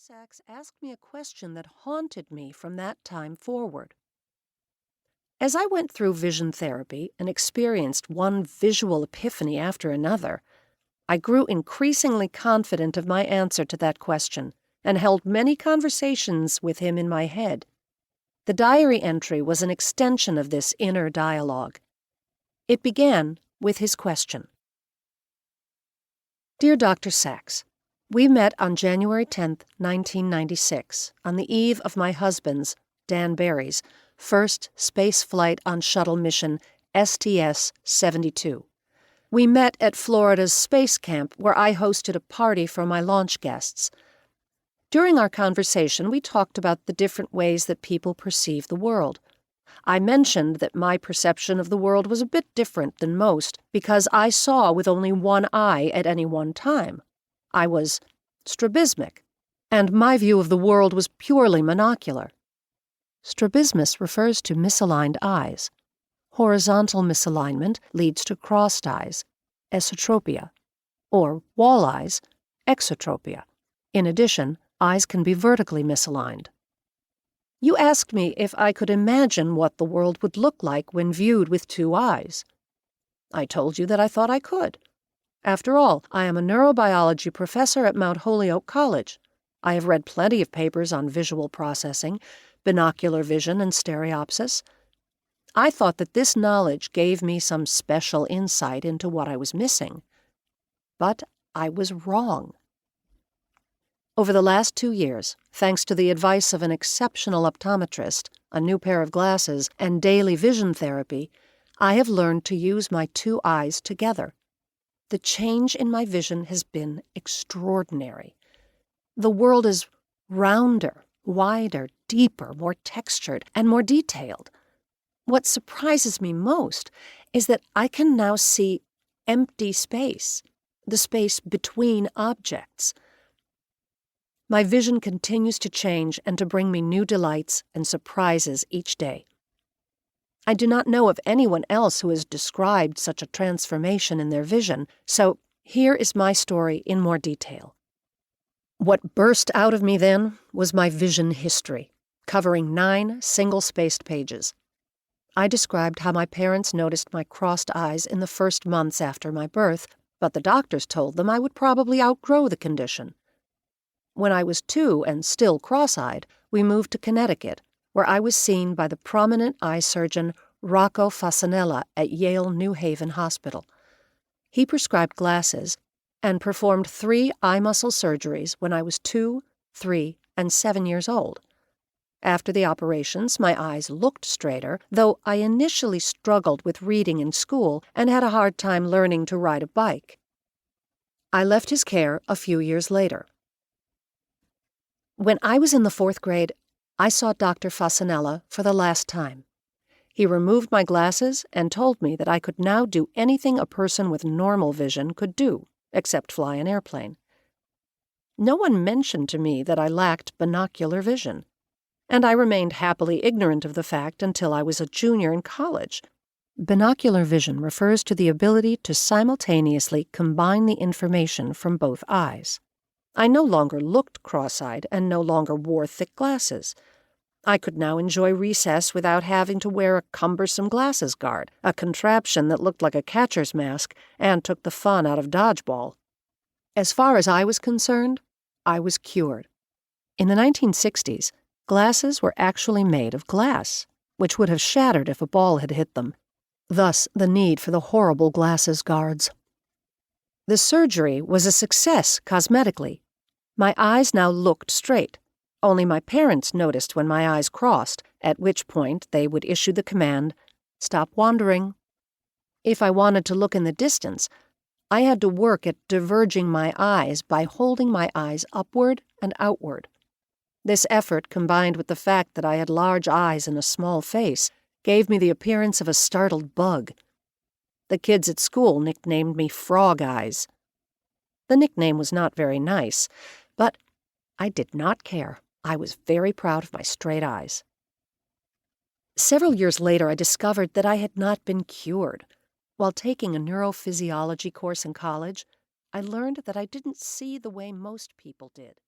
Sacks asked me a question that haunted me from that time forward. As I went through vision therapy and experienced one visual epiphany after another, I grew increasingly confident of my answer to that question and held many conversations with him in my head. The diary entry was an extension of this inner dialogue. It began with his question. Dear Dr. Sacks, we met on January 10, 1996, on the eve of my husband's, Dan Barry's, first space flight on shuttle mission STS-72. We met at Florida's space camp where I hosted a party for my launch guests. During our conversation, we talked about the different ways that people perceive the world. I mentioned that my perception of the world was a bit different than most because I saw with only one eye at any one time. I was strabismic, and my view of the world was purely monocular. Strabismus refers to misaligned eyes. Horizontal misalignment leads to crossed eyes, esotropia, or wall eyes, exotropia. In addition, eyes can be vertically misaligned. You asked me if I could imagine what the world would look like when viewed with two eyes. I told you that I thought I could. After all, I am a neurobiology professor at Mount Holyoke College. I have read plenty of papers on visual processing, binocular vision, and stereopsis. I thought that this knowledge gave me some special insight into what I was missing. But I was wrong. Over the last 2 years, thanks to the advice of an exceptional optometrist, a new pair of glasses, and daily vision therapy, I have learned to use my two eyes together. The change in my vision has been extraordinary. The world is rounder, wider, deeper, more textured, and more detailed. What surprises me most is that I can now see empty space, the space between objects. My vision continues to change and to bring me new delights and surprises each day. I do not know of anyone else who has described such a transformation in their vision, so here is my story in more detail. What burst out of me then was my vision history, covering 9 single-spaced pages. I described how my parents noticed my crossed eyes in the first months after my birth, but the doctors told them I would probably outgrow the condition. When I was 2 and still cross-eyed, we moved to Connecticut, where I was seen by the prominent eye surgeon Rocco Fasanella at Yale New Haven Hospital. He prescribed glasses and performed 3 eye muscle surgeries when I was 2, 3, and 7 years old. After the operations, my eyes looked straighter, though I initially struggled with reading in school and had a hard time learning to ride a bike. I left his care a few years later. When I was in the 4th grade, I saw Dr. Fasanella for the last time. He removed my glasses and told me that I could now do anything a person with normal vision could do, except fly an airplane. No one mentioned to me that I lacked binocular vision, and I remained happily ignorant of the fact until I was a junior in college. Binocular vision refers to the ability to simultaneously combine the information from both eyes. I no longer looked cross-eyed and no longer wore thick glasses. I could now enjoy recess without having to wear a cumbersome glasses guard, a contraption that looked like a catcher's mask and took the fun out of dodgeball. As far as I was concerned, I was cured. In the 1960s, glasses were actually made of glass, which would have shattered if a ball had hit them. Thus, the need for the horrible glasses guards. The surgery was a success cosmetically. My eyes now looked straight. Only my parents noticed when my eyes crossed, at which point they would issue the command, "Stop wandering." If I wanted to look in the distance, I had to work at diverging my eyes by holding my eyes upward and outward. This effort, combined with the fact that I had large eyes and a small face, gave me the appearance of a startled bug. The kids at school nicknamed me Frog Eyes. The nickname was not very nice, but I did not care. I was very proud of my straight eyes. Several years later, I discovered that I had not been cured. While taking a neurophysiology course in college, I learned that I didn't see the way most people did.